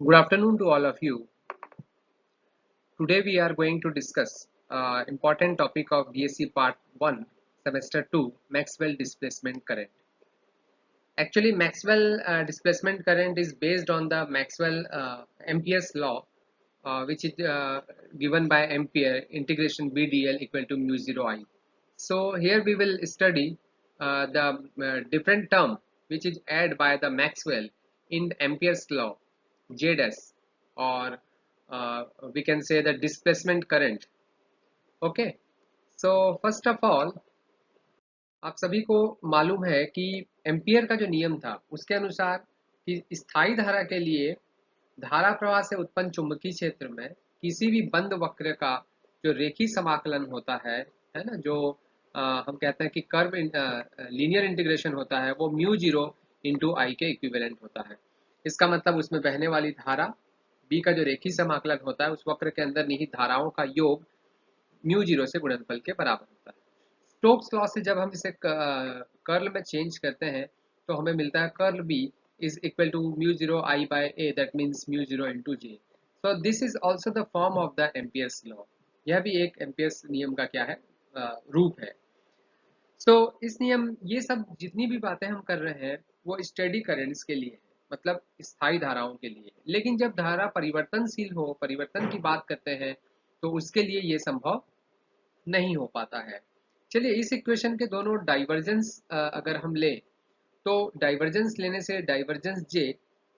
Good afternoon to all of you. Today we are going to discuss important topic of BSc Part 1, Semester 2, Maxwell Displacement Current. Actually, Maxwell Displacement Current is based on the Maxwell Ampere's law, which is given by Ampere, integration BdL equal to mu 0 I. So here we will study the different term which is added by the Maxwell in Ampere's law, Z dash, or we can say the displacement current. Okay, so first of all, आप सभी को मालूम है कि ampere का जो नियम था उसके अनुसार कि स्थायी धारा के लिए धारा प्रवाह से उत्पन्न चुंबकीय क्षेत्र में किसी भी बंद वक्र का जो रेखीय समाकलन होता है ना, जो हम कहते हैं कि कर्व लीनियर इंटीग्रेशन होता है, वो म्यू जीरो इंटू आई के इक्विवेलेंट होता है। इसका मतलब उसमें बहने वाली धारा बी का जो रेखीय समाकलन होता है उस वक्र के अंदर निहित धाराओं का योग म्यू जीरो से गुणनफल के बराबर होता है। स्टोक्स लॉ से जब हम इसे कर्ल में चेंज करते हैं तो हमें मिलता है curl B is equal to mu 0 I by A, that means mu 0 into J. So this is also the form of the Ampere's law. यह भी एक एम्पियर्स नियम का क्या है, रूप है। So इस नियम, ये सब जितनी भी बातें हम कर रहे हैं वो स्टेडी करेंट्स के लिए है, मतलब स्थायी धाराओं के लिए। लेकिन जब धारा परिवर्तनशील हो, परिवर्तन की बात करते हैं, तो उसके लिए ये संभव नहीं हो पाता है। चलिए इस इक्वेशन के दोनों डाइवर्जेंस अगर हम लें तो डाइवर्जेंस लेने से divergence J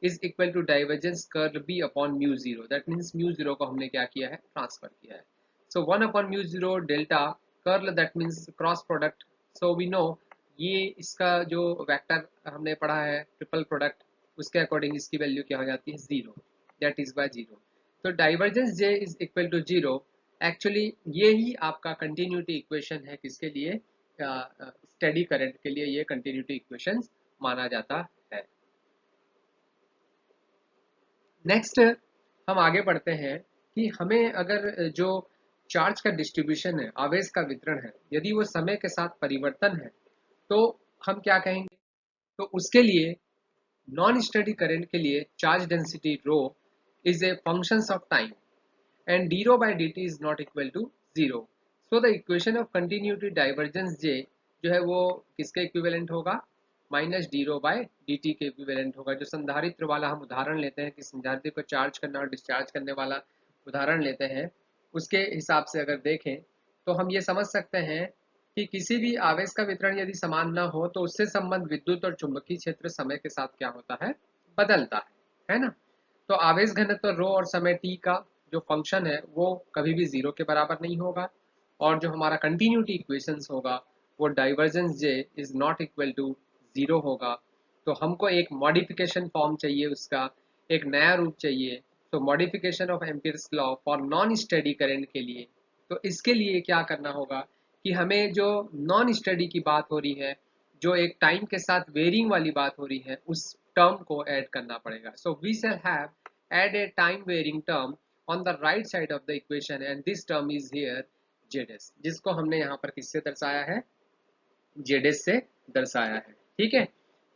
is equal to divergence curl B upon mu zero. That means mu zero को हमने क्या किया है, ट्रांसफर किया है। So 1 upon mu zero delta curl, that means cross product. So we know ये इसका जो वेक्टर हमने पढ़ा है ट्रिपल प्रोडक्ट, उसके अकॉर्डिंग इसकी वैल्यू क्या हो जाती है, zero, that is by zero. तो divergence J is equal to zero. Actually ये ही आपका कंटिन्यूटी इक्वेशन है, किसके लिए, स्टेडी करंट के लिए ये कंटिन्यूटी इक्वेशन माना जाता है। नेक्स्ट हम आगे बढ़ते हैं कि हमें अगर जो चार्ज का डिस्ट्रीब्यूशन है, आवेश का वितरण है, यदि वो समय के साथ परिवर्तन है तो हम क्या कहेंगे, तो उसके लिए नॉन स्टेडी करंट के लिए charge density rho is a function of time and d rho by dt is not equal to 0. So the equation of continuity divergence J जो है वो किसके इक्विवेलेंट होगा, minus D rho by d T के equivalent होगा। जो संधारित्र वाला हम उदाहरण लेते हैं कि संधारित्र को चार्ज करना और डिस्चार्ज करने वाला उदाहरण लेते हैं, उसके हिसाब से अगर देखें तो हम ये समझ सकते हैं कि किसी भी आवेश का वितरण यदि समान ना हो तो उससे संबंध विद्युत और चुंबकीय क्षेत्र समय के साथ क्या होता है, बदलता है ना। तो आवेश घनत्व रो और समय टी का जो फंक्शन है वो कभी भी जीरो के बराबर नहीं होगा, और जो हमारा कंटिन्यूटी इक्वेशंस होगा वो divergence J is not equal to zero होगा। तो हमको एक मॉडिफिकेशन फॉर्म चाहिए, उसका एक नया रूप चाहिए। तो modification of Ampere's law for non steady current के लिए, तो इसके लिए क्या करना होगा कि हमें जो नॉन स्टेडी की बात हो रही है, जो एक टाइम के साथ वेरिंग वाली बात हो रही है, उस टर्म को ऐड करना पड़ेगा। So we shall have add a time varying term on the right side of the equation and this term is here Zs, जिसको हमने यहाँ पर किससे दर्शाया है, Zs से दर्शाया है। ठीक है,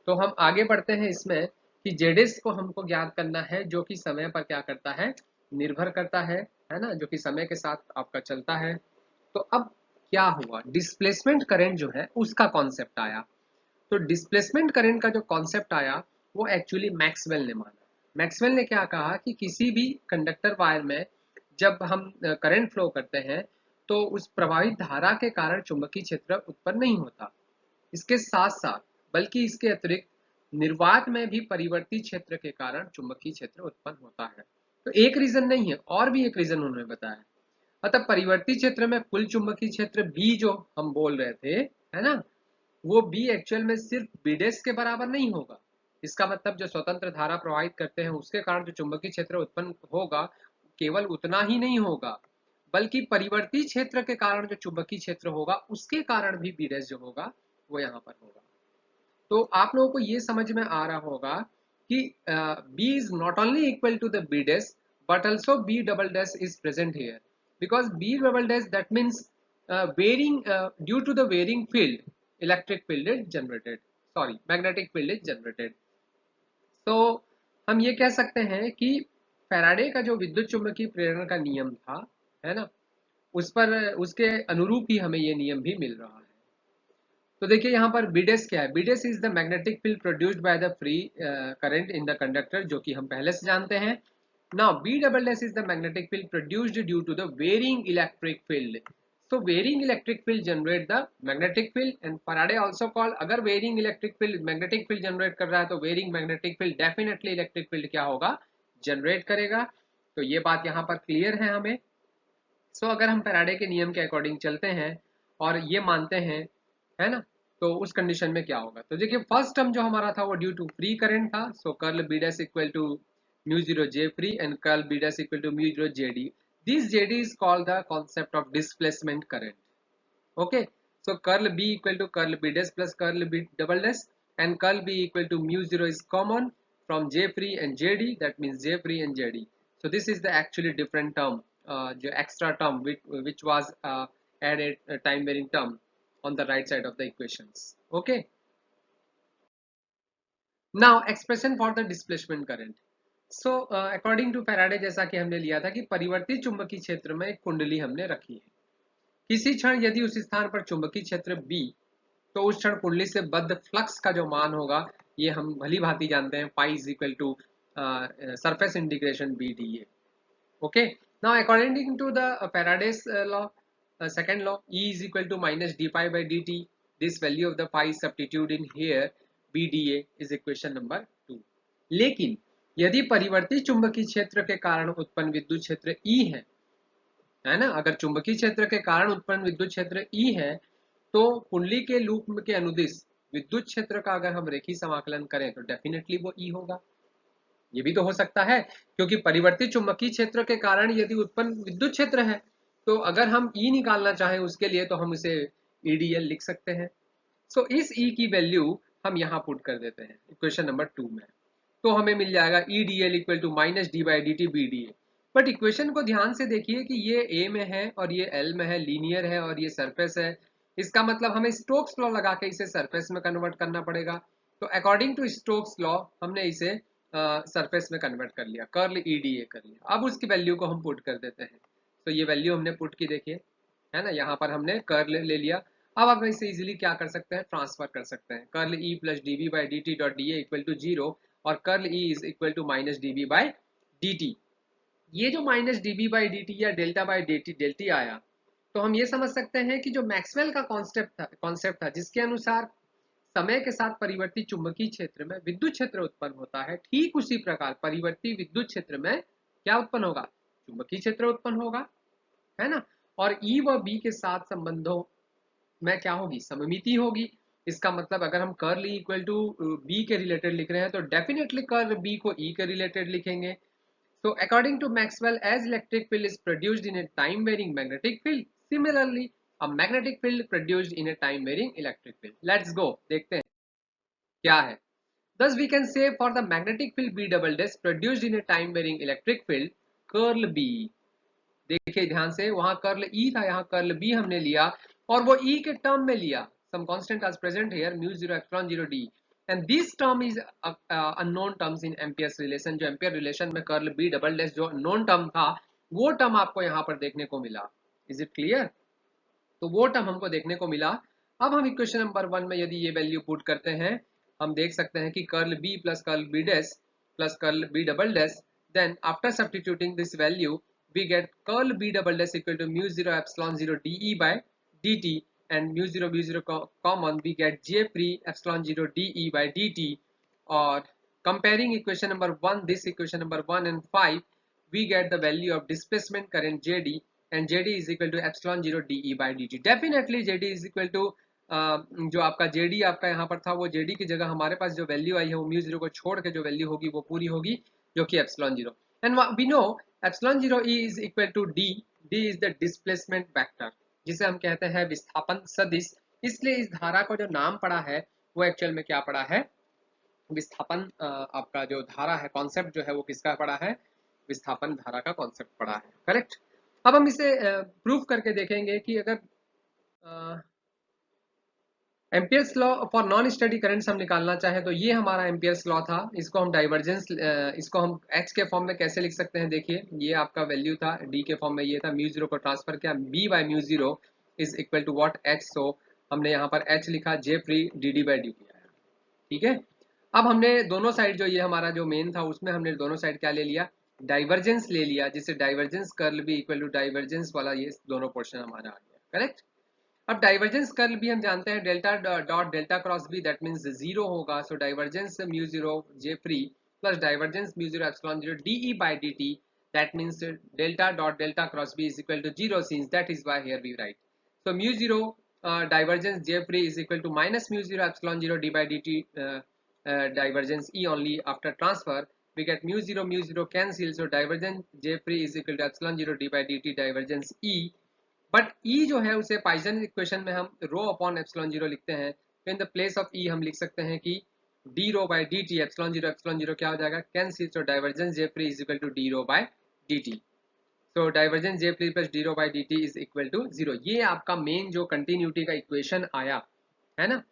तो हम आगे बढ़ते हैं इसमें कि Zs को हमको ज्ञात करना है, जो कि समय पर क्या करता है, निर्भर करता है ना, जो कि समय के साथ आपका चलता है। तो अब क्या हुआ, डिस्प्लेसमेंट करंट जो है उसका कॉन्सेप्ट आया। तो डिस्प्लेसमेंट करंट का जो कॉन्सेप्ट आया वो एक्चुअली मैक्सवेल ने माना। मैक्सवेल ने क्या कहा कि किसी भी कंडक्टर वायर में जब हम करंट फ्लो करते हैं तो उस प्रवाहित धारा के कारण चुंबकीय क्षेत्र उत्पन्न नहीं होता, इसके साथ साथ बल्कि इसके अतिरिक्त निर्वात में भी परिवर्ती क्षेत्र के कारण चुंबकीय क्षेत्र उत्पन्न होता है। तो एक रीजन नहीं है, और भी एक रीजन उन्होंने बताया। अतः परिवर्ती क्षेत्र में कुल चुंबकीय क्षेत्र बी जो हम बोल रहे थे, है ना, वो बी एक्चुअल में सिर्फ बीडेस के बराबर नहीं होगा। इसका मतलब जो स्वतंत्र धारा प्रवाहित करते हैं उसके कारण जो चुंबकीय क्षेत्र उत्पन्न होगा केवल उतना ही नहीं होगा, बल्कि परिवर्ती क्षेत्र के कारण जो चुंबकीय क्षेत्र होगा उसके कारण भी बीडेस जो होगा वो यहाँ पर होगा। तो आप लोगों को ये समझ में आ रहा होगा कि B is not only equal to the B dash but also b double dash is present here, because b double dash that means varying due to the varying field electric field is generated, sorry magnetic field is generated। तो हम ये कह सकते हैं कि Faraday का जो विद्युत चुम्बकीय प्रेरण का नियम था, है ना, उस पर उसके अनुरूप ही हमें ये नियम भी मिल रहा है। तो देखिए यहाँ पर बीडेस क्या है। BDS is the magnetic field produced by the free current in the conductor, जो कि हम पहले से जानते हैं। Now B double S is the magnetic field produced due to the varying electric field. So varying electric field generate the magnetic field and Faraday also called, अगर varying electric field magnetic field generate कर रहा है तो varying magnetic field definitely electric field क्या होगा, generate करेगा। तो ये बात यहाँ पर clear है हमें। सो अगर हम फैराडे के नियम के अकॉर्डिंग चलते हैं और ये मानते हैं, है ना, तो उस कंडीशन में क्या होगा। तो देखिए फर्स्ट टर्म जो हमारा था वो ड्यू टू फ्री करंट था। So curl B dash equal to mu zero J free and curl B dash equal to mu zero J D. This J D is called the concept of displacement current. Okay, so curl B equal to curl B dash plus curl B double dash and curl B equal to mu zero is common from J free and JD, that means J free and JD. So this is the actually different term, the extra term which was added, time varying term on the right side of the equations. Okay, now expression for the displacement current. So according to Faraday, जैसा कि हमने लिया था कि परिवर्तित चुंबकीय क्षेत्र में एक कुंडली हमने रखी है। किसी क्षण यदि उस स्थान पर चुंबकीय क्षेत्र B, तो उस क्षण कुंडली से बद्ध फ्लक्स का जो मान होगा ये हम भली भांति जानते हैं, pi is equal to surface integration BdA. Okay, now according to the Faraday's law, second law, E is equal to minus d pi by dt. This value of the phi is substituted in here, BdA is equation number 2. लेकिन यदि परिवर्तित चुंबकीय क्षेत्र के कारण उत्पन्न विद्युत क्षेत्र E है ना, अगर चुंबकीय क्षेत्र के कारण उत्पन्न विद्युत क्षेत्र E है, तो कुंडली के लूप के अनुदिश विद्युत क्षेत्र का अगर हम रेखीय समाकलन करें तो डेफिनेटली वो E होगा। ये भी तो हो सकता है, क्योंकि परिवर्तित चुंबकीय क्षेत्र के कारण यदि उत्पन्न विद्युत क्षेत्र है, तो अगर हम E निकालना चाहें उसके लिए तो हम इसे EDL लिख सकते हैं। सो इस E की वैल्यू हम यहाँ पुट कर देते हैं इक्वेशन नंबर 2 में, तो हमें मिल जाएगा EDL equal to minus D by D T BDA। But equation को ध्यान से देखिए कि ये A में है और ये L में है, लीनियर है और ये सरफेस है। इसका मतलब हमें स्टोक्स लॉ लगा के इसे सरफेस में कन्वर्ट करना पड़ेगा। तो अकॉर्डिंग टू स्टोक्स लॉ हमने इसे सरफेस में कन्वर्ट कर लिया, कर्ल EDA कर लिया। अब उसकी वैल्यू को हम पुट कर देते हैं। तो ये वैल्यू हमने पुट की, देखिए है ना, यहाँ पर हमने कर्ल ले लिया। अब आप इसे इजीली क्या कर सकते हैं, ट्रांसफर कर सकते हैं। Curl E plus d B by D t dot d A equal to zero और curl E is equal to minus d B by D t. ये जो minus d B by D t या delta by D t डेल्टी आया, तो हम ये समझ सकते हैं कि जो मैक्सवेल का कॉन्सेप्ट था जिसके अनुसार समय के साथ परिवर्ती चुंबकीय क्षेत्र में विद्युत क्षेत्र उत्पन्न होता है, ठीक उसी प्रकार परिवर्ती विद्युत क्षेत्र में क्या उत्पन्न होगा, चुंबकीय क्षेत्र उत्पन्न होगा, है ना। और E व B के साथ संबंधों में क्या होगी, सममिति होगी। इसका मतलब अगर हम curl E equal to B के रिलेटेड लिख रहे हैं तो डेफिनेटली कर्ल B को E के रिलेटेड लिखेंगे। So according to Maxwell, as electric field is produced in a time varying magnetic field, similarly a magnetic field produced in a time varying electric field. Let's go, देखते हैं क्या है। Thus we can say for the magnetic field B double dash produced in a time varying electric field, curl B, देखिए ध्यान से, वहां curl E था, यहाँ कर्ल B हमने लिया और वो E के टर्म में लिया। Some constant is present here, mu 0 epsilon 0 d, and this term is unknown terms in Ampere's relation। जो एम्पियर रिलेशन में कर्ल B डबल डैश जो अननोन टर्म था, वो टर्म आपको यहाँ पर देखने को मिला। Is it clear? तो वो टर्म हमको देखने को मिला। अब हम इक्वेशन नंबर 1 में यदि ये वैल्यू पुट करते हैं, हम देख सकते हैं कि curl B plus curl B dash plus curl B double dash, then after substituting this value we get curl B double dash equal to mu 0 epsilon 0 dE by dt, and mu 0 common, we get J free epsilon 0 dE by dt। और comparing equation number 1, this equation number 1 and 5, we get the value of displacement current JD, and JD is equal to epsilon 0 dE by dt। definitely JD is equal to जो आपका JD आपका यहाँ पर था, वो JD की जगह हमारे पास जो वैल्यू आई है वो mu 0 को छोड़ के जो वैल्यू होगी वो पूरी होगी, जो कि epsilon 0। and we know epsilon 0 is equal to d। d is the displacement vector, जिसे हम कहते हैं विस्थापन सदिश। इसलिए इस धारा को जो नाम पड़ा है वो एक्चुअल में क्या पड़ा है, विस्थापन। आपका जो धारा है, कॉन्सेप्ट जो है वो किसका पड़ा है, विस्थापन धारा का कॉन्सेप्ट पड़ा है, करेक्ट। अब हम इसे प्रूफ करके देखेंगे कि अगर Ampere's law for non study currents हम निकालना चाहें तो ये हमारा एम्पियर्स लॉ था। इसको हम डाइवर्जेंस, इसको हम एच के फॉर्म में कैसे लिख सकते हैं, देखिए ये आपका वैल्यू था, डी के फॉर्म में ये था, म्यू जीरो को ट्रांसफर किया, B by mu zero is equal to what, H. So हमने यहाँ पर एच लिखा, J free d D by D t आया। ठीक है, अब हमने दोनों साइड, जो ये हमारा जो मेन था उसमें हमने दोनों साइड क्या ले लिया, डाइवर्जेंस ले लिया, जिससे डाइवर्जेंस कर्ल भी इक्वल टू डाइवर्जेंस वाला ये दोनों पोर्शन हमारा आ गया। करेक्ट। अब डाइवर्जेंस कर्ल भी हम जानते हैं, delta dot delta cross B, that means zero होगा। So divergence mu zero J free plus divergence mu zero epsilon zero d E by dt, that means delta dot delta cross B is equal to zero, since that is why here we write. So mu zero divergence j free is equal to minus mu zero epsilon zero d by dt, divergence E only after transfer we get mu zero cancel, so divergence j free is equal to epsilon zero d by dt divergence E। But E जो है उसे Python equation में हम rho upon epsilon zero लिखते हैं, तो in the place of E हम लिख सकते हैं कि d rho by d t, epsilon zero क्या हो जाएगा, cancel, so divergence J free is equal to d rho by d t. So divergence J free plus d rho by d t is equal to zero. ये आपका main जो continuity का equation आया है ना,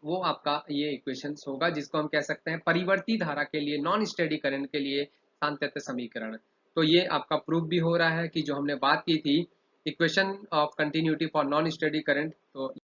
वो आपका ये इक्वेशन होगा, जिसको हम कह सकते हैं परिवर्ती धारा के लिए, नॉन स्टेडी करंट के लिए सांतत्य समीकरण। तो ये आपका प्रूफ भी हो रहा है कि जो हमने बात की थी equation of continuity for non steady current, तो